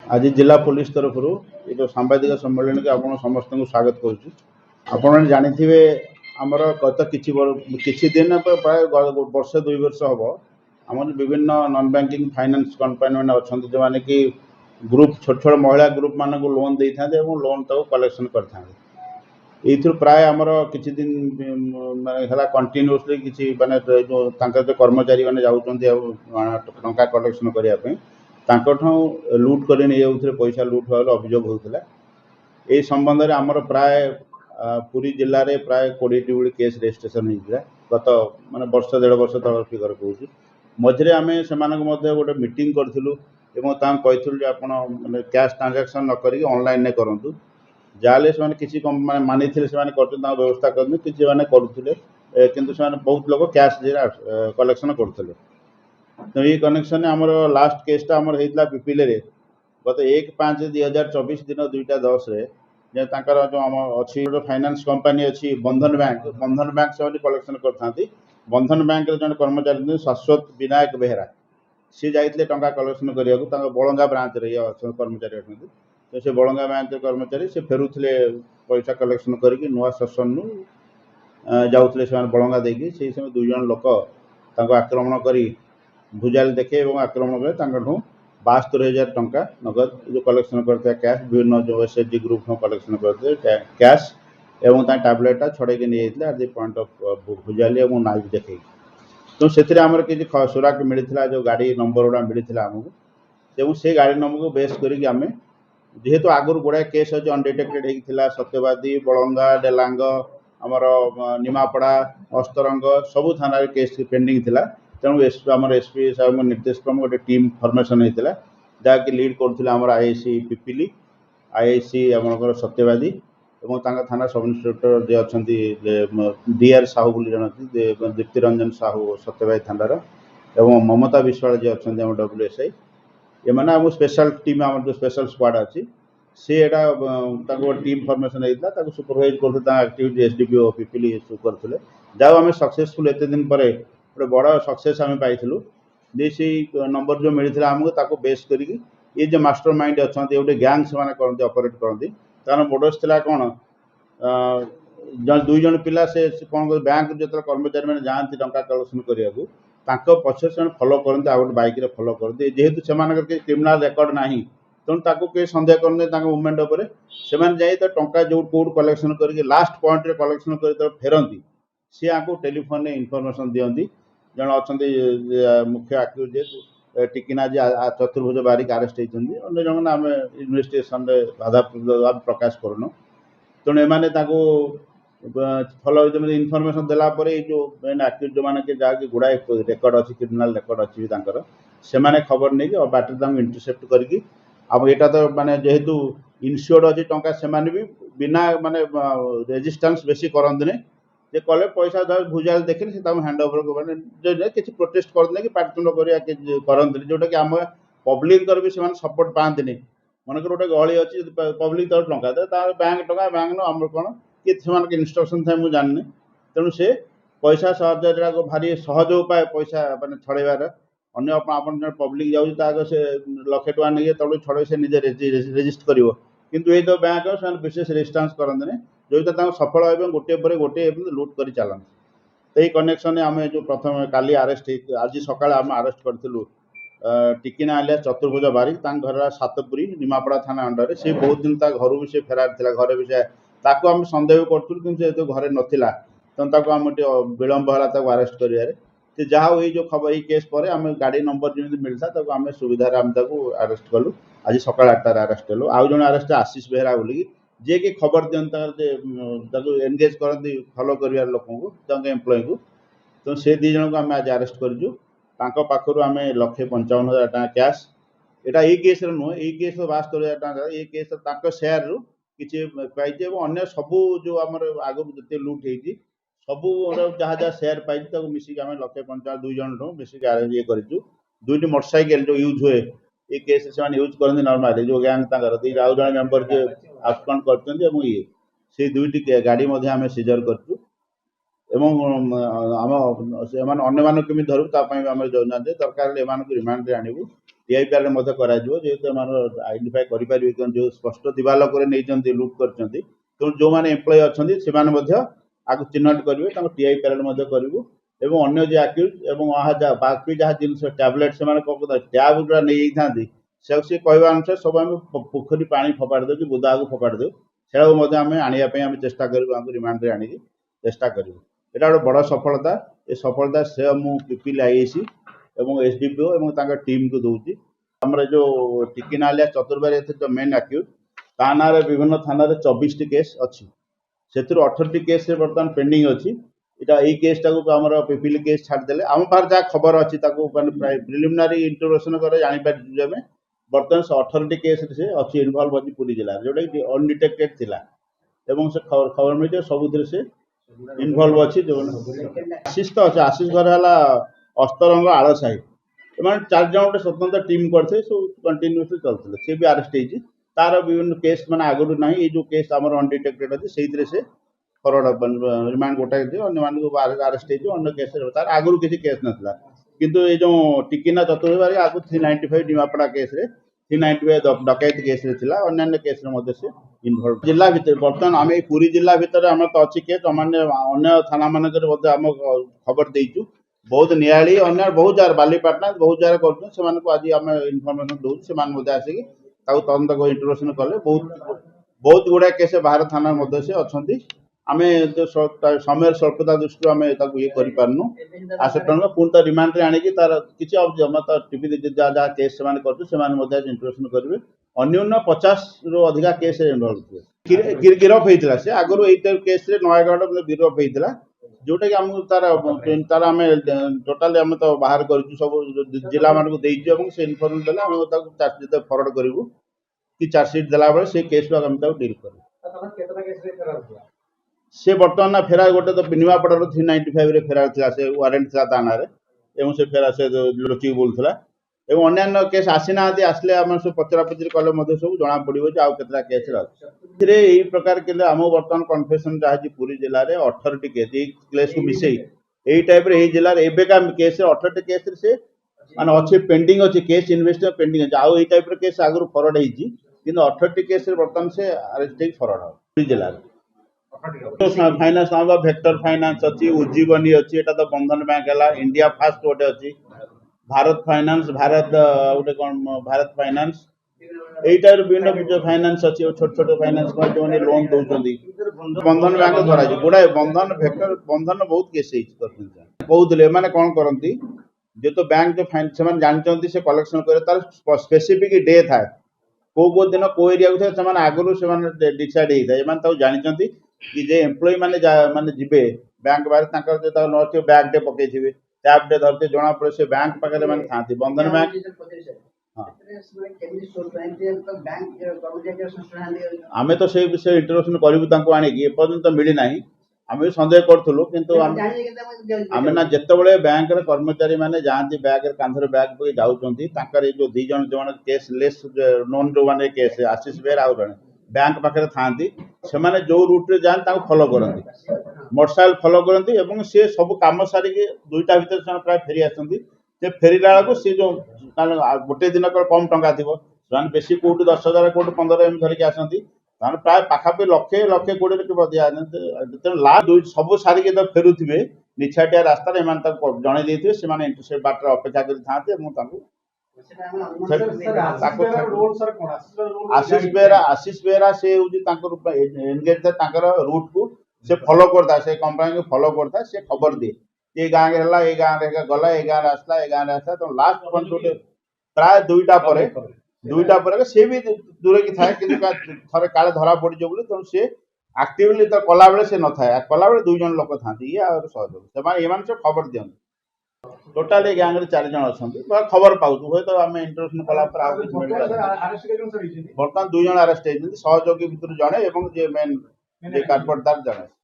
आज जिला पुलिस तरफ ये जो सांबादिक सम्मेलन के आप समस्त को स्वागत करुँ। आपने जानी आमर गत किसी दिन प्राय वर्ष 2 वर्ष हम आम विभिन्न नॉन बैंकिंग फाइनेंस कंपनी मैंने अच्छा जो मैंने कि ग्रुप छोट छोट महिला ग्रुप मान को लोन दे था लोन तक कलेक्शन कर प्राय आमर किसी दिन माने कंटिन्यूअसली किसी माने जो कर्मचारी मैंने जाऊँ कलेक्शन करने लुट कर पैसा लुट हुआ अभियोग होता यही संबंध में आमर प्राय पुरी जिले में प्राय 20 टी केस रजिस्ट्रेशन होता गत माने वर्ष 1.5 वर्ष तल फिगर कहूँ मझे आम से गोटे मीटिंग करूँ कही आप कैश ट्रांजैक्शन न करी ऑनलाइन ने करूँ जाले से किसी मानी थे व्यवस्था करते किसी मैंने करुले किंतु से बहुत लोग कैश कलेक्शन करते तो ये कनेक्शन आमर लास्ट केसटा आमर होता पिपिले गत 1/5/2024 दिन 2:10 जो आम अच्छी फाइनेंस कंपनी अच्छी बंधन बैंक से कलेक्शन करते बंधन बैंक जन कर्मचारी शाश्वत विनायक बेहरा सी जाते टंका कलेक्शन करने बलंगा ब्रांच रे कर्मचारी अच्छा तो से बलंगा ब्रांच कर्मचारी से फेरुले पैसा कलेक्शन करके नुआ सेसन जाऊे से बलंगा देकी से समय 2 जन लोक आक्रमण कर भुजाली देखे आक्रमण कर 72,000 टंका नगद जो कलेक्शन करते कैश विभिन्न जो एसएचजी ग्रुप कलेक्शन करते कैश एवं टैबलेटा छड़े नहीं एट दि पॉइंट ऑफ भुजाली और नाइफ देखे तो से किसी सुराक मिलता जो गाड़ी नंबर गुड़ा मिलता आमको से गाड़ी नंबर को बेस करें जेहेतु आगुरी गुड़ाए केस अच्छे अनडिटेक्टेड होता सत्यवादी बलंगा डेलांग आमर निमापड़ा अस्तरंग सबू थाना केस पेंडिंग थिला तेणु आम एसपी साहब निर्देश क्रम गोटे टीम फर्मेसन होता जहाँकि लीड करुले आम आईआईसी पिपिली आईआईसी आम सत्यवादी और थाना सब इन्स्पेक्टर जे अच्छा डीआर साहू बोली जन अच्छी दीप्ति रंजन साहू सत्यवादी थानार एवं ममता विश्वाल जी अच्छा WSI ये मैंने आम स्पेशल टीम आम जो स्पेशल स्क्वाड अच्छी सी टीम फर्मेसन होता सुपरवाइज करते एसडीपीओ पिपिली करते जहाँ आम सक्सेसफुल एत दिन पर गोटे बड़ सक्सेस आम पाइलु से नंबर जो मिलता आमको बेस कर ये जो मास्टर माइंड अच्छा गोटे गैंग से करते ऑपरेट करती तार मोडस था कौन 2 जन पिला से कौन बैंक जो कर्मचारी मैंने जाती टंका कलेक्शन करने पछे से फॉलो करते गोटे बैक फॉलो करते जेहेतु से क्रिमिनाल रेकर्ड ना तेणु कई सन्देह करते मुवमेंट उपर से टंका जो कौट कलेक्शन करके लास्ट पॉइंट रे कलेक्शन कर फेरती सी आपको टेलीफोन में इनफर्मेशन दिखती जन अच्छा मुख्य आक्यूजेड टिकिना जी चतुर्भुज बारिक आरेस्ट होती अन्य जन आम इन्वेस्टिगेशन बाधा प्रकाश करूँ तेणु एमाने फॉलो इनफर्मेशन देलापर जो मेन आक्यूज जो मैंने जहाँकि गुड़ाए रेकर्ड अच्छी क्रिमिनाल रेकर्ड अच्छी से खबर नहीं बाटर इंटरसेप्ट करके अब यहाँ तो माने जेहेतु इनश्योर्ड अच्छी टंका से भी बिना माने रेजिस्टेंस बेसी करते जे कले पैसा भुजाल देखे से हैंड ओवर को मैंने किसी प्रोटेस्ट करते कि पाटितुंड करते जोटा कि आम पब्लिक भी से सपोर्ट पाते मनकर गोटे गली अच्छी पब्लिक तरफ टंका बैंक टंका बैंक न आम कौन कि इन्स्ट्रक्शन था मुझे जाननी तेणु से पैसा सहज भारी सहज उपाय पैसा मैंने छड़ेबार अन्य आप पब्लिक जाऊँ से लक्षे टका नहीं तब छड़े से निजे रेजिस्ट कर किंतु ये तो बैंक से विशेष रेजिस्टेंस करते जो सफल हो गोटे पर गोटे लुट कर चलते तो ये कनेक्शन आम जो प्रथम काली आरेस्ट आज सका आम आरेस्ट करूँ टिकिना आलिया चतुर्भुज बारिक घर सातपुरी निमापड़ा थाना अंडर से बहुत दिन घर भी से फेरार था घर भी से आम सन्देह करूँ कि घरे नाला तेणु आम विलम्ब है आरेस्ट कर जहाँ ये जो खबर ये केस पर आम गाड़ी नंबर जमी मिलता आम सुविधा आम आरेस्ट कलु आज सका 8 आरेस्ट कलु आउ जन आरेस्ट आशीष बेहरा बोलिकी जे कि खबर दिखता एनगेज करती फॉलो कर लोक एम्प्लॉय को तो से 2 जन को आम आज आरेस्ट करूँ पाखर आम 1,55,000 टका कैश यहाँ ये केस नुह ये केस 72,000 टका ये केस सेयार रु किसी पाई अन्य सबू जो आम आगु जिते लुट होती सबू जहाँ जहाँ सेयार पाई मिसिक आम 1,55,000 2 जन मिसिक ये कर 2टी मोटरसाइकेल जो यूज हुए ये केस से यूज करते नॉर्मली जो गैंग आउ जन मेंबर जो आब्सकंड करते ये से 2टी गाड़ी आम सीजर करूँ आम अन्य कमी धरू आम दरकार एम रिमांड रे आणबू टीआईपीआर मध्य करा जिवो जेहेतु हमर आइडेंटिफाई करि परिबे कि जो स्पष्ट दिवालोक रे नै जंती लूट करचंती तो जो माने एम्प्लॉय अछंती से माने मध्य आगु चिन्हट करिवे ताको टीआईपीआर मध्य करिवो एवं अन्य जे एक्यूज एवं आहा जा बाकी जहा जिनस टैबलेट से माने को टैब गुरा नै थांती से कहवा अनुसार सब आम पोखरी पानी फपाड़ दो कि बुदा को फपाड़ दो से आम आने चेष्टा करूँ रिमांड रे आनिक चेष्टा करूँ यहाँ गोटे बड़ सफलता ये सफलता से मु पिपिल आईएसी एवं एसडीपीओ एवं तांका टीम को दूची हमर जो टिकिनालिया चतुर्बारी जो मेन एक्यूज ता ना विभिन्न थाना 24 केस अच्छी से 18 केस बर्तमान पेंडिंग अच्छी इटा यही केसटा को आम पिपिल केस छाड़देले आम पार जहाँ खबर अच्छी प्रिलिमिनारी इंटरोगेशन करे जापर बर्तमान से 18 केस से अच्छी इनवॉल्व अच्छी पुरी जिला जोटा कि अनडिटेक्टेड थिला एवं से खबर मिलते सबुथ से इनवॉल्व अच्छी जो आशीष तो अच्छे आशीष घर है अस्तरंग आलसाही एम 4 जन गोटे स्वतंत्र टीम करते कंटिन्यूसली चलते सी भी आरेस्ट होती तार विभिन्न केस मैंने आगुरी ना ये जो केस आम अनडिटेक्टेड अच्छे से फरवर्ड रिमांड गोटाए अन्य आरेस्ट होने केस तार आगुरी किसी केस नाला किंतु ये जो टिकिना चतुर्बारी आगु 395 निमापड़ा केस रे 395 डकैत केस रे थिला अन्य केस रे मध्ये से इन्वॉल्व जिला भितर बर्तमान आम पुरी जिला भितर आम तो अच्छी केस अन्य थाना मानक आम खबर देचु बहुत नियाली अन्य बहुत जगह बालीपाटना बहुत जगह कर आज आम इनफर्मेशन दौर से आसिक तदंत इंटरोगेशन कले बहुत गुड़ा केस बाहर थाना मध्य से अच्छा आम समय स्वल्पता दृष्टि आम ये करनु आसेप्ट पुणी रिमांड रे आनिकी तार किसी टीवी जहाँ केस से इंटरोगेशन करेंगे अन्य 50 रु अधिका केस इनवॉल्व थे गिरफ होता से आगुरी यही केस नयगढ़ गिरफ होता जोटा कि आम तार आम टोटाल आम तो बाहर कर सब जिला मान को से इनफर्मेशन देला आम चार्जसीट फरवर्ड करूँ कि चार्जसीट देला बेले से केस आम डील करूँ से बर्तमान ना फेरार गोटे तो निमापड़ा 395 रे फेरार था से वारेंट था थाना एवं से फेरार से लुचिक बोलूला एवं अन्य केस आसी ना आसले आम सब पचरा पचरी कले सब जना पड़ो आउ केतला केस अच्छे यही प्रकार के आम बर्तमान कन्फेसन जहाँ पुरी जिले में 18 केस केस को मिसई यही टाइप रे जिले में एवेका केस 18 केस से माने अच्छे पेंडिंग अच्छे केस इन्वेस्टिगेशन पेंडिंग अच्छे आउ यही टाइप केस आगु फरवर्ड होती कि 18 केस बर्तमान से अरेस्ट फरवर्ड हो पुरी जिले में फाइनान्स वेक्टर फाइनान्स अच्छी उज्जीवनी अच्छी एटा तो बंधन बैंक है इंडिया फास्ट गोटे अच्छी भारत फाइनान्स भारत गोटे कौन भारत फाइनान्स यहीटा विभिन्न फाइनान्स अच्छी छोट छोट फाइनान्स जो लोन दौरान बंधन बैंक धरा गुड़ाए बंधन वेक्टर बंधन बहुत केस कहते मैंने कौन करती जो तो बैंक जो से जानते से कलेक्शन करे तार स्पेसिफिक डे था को दिन को एरिया को थे आगुरी से डिसाइड होता है जानते कि जे एम्प्लॉय माने जिबे बैंक बाहर जो न बैग टे पकई टैब टे धरते जना पड़े से बैंक पाखे मैंने था बंधन बैंक आम तो से विषय इंटरोगेशन करूँ आणिकी एपर्यंत मिलना आम भी सन्देह करूँ किंतु आम ना जिते बैंक कर्मचारी मैंने जाती बैग कांधर बैग पकड़ जाऊँच जो 2 जन जो केस लेस नोन जो मैंने केस आशीष बेर आउ जड़े बैंक पाखे था से जो रूट रे जाते फॉलो करती मोटरसाइकेल फॉलो करती एवं सी सब कम सारिक 2टा भर प्राय फेरी आसती फेरला बेलू सी जो गोटे दिन कम टंका थी बेसी कौट 10,000 कौट 15 एम धरिकी आसती प्राय पाखापी लक्षे 1,20,000 लास्ट सब सारिक जो फेरुवे निछाटिया रास्ता जन से बाटर अपेक्षा कर आशीष बेरा से एनगेज रूट को से फॉलो करता से कंपनी को फॉलो करता से खबर दिए ये गाँव ये गाँव गला ये गाँव आसला ये गाँव आसला तो लास्ट प्राय 2टा पर सी भी दूर की थाए कि थे काले धरा पड़ तेणु सी एक्टिवली तो कला बेले से न था कला 2 जन लोक था ये सहयोग से खबर दिखती टोटाली गैंग 4 जन अच्छा खबर पाऊँ हे तो आम इंटरोगेशन कला बर्तमान 2 जन अरेस्ट होती सहयोगी भितर जड़े और जे मेन कार्पोरेट जड़े।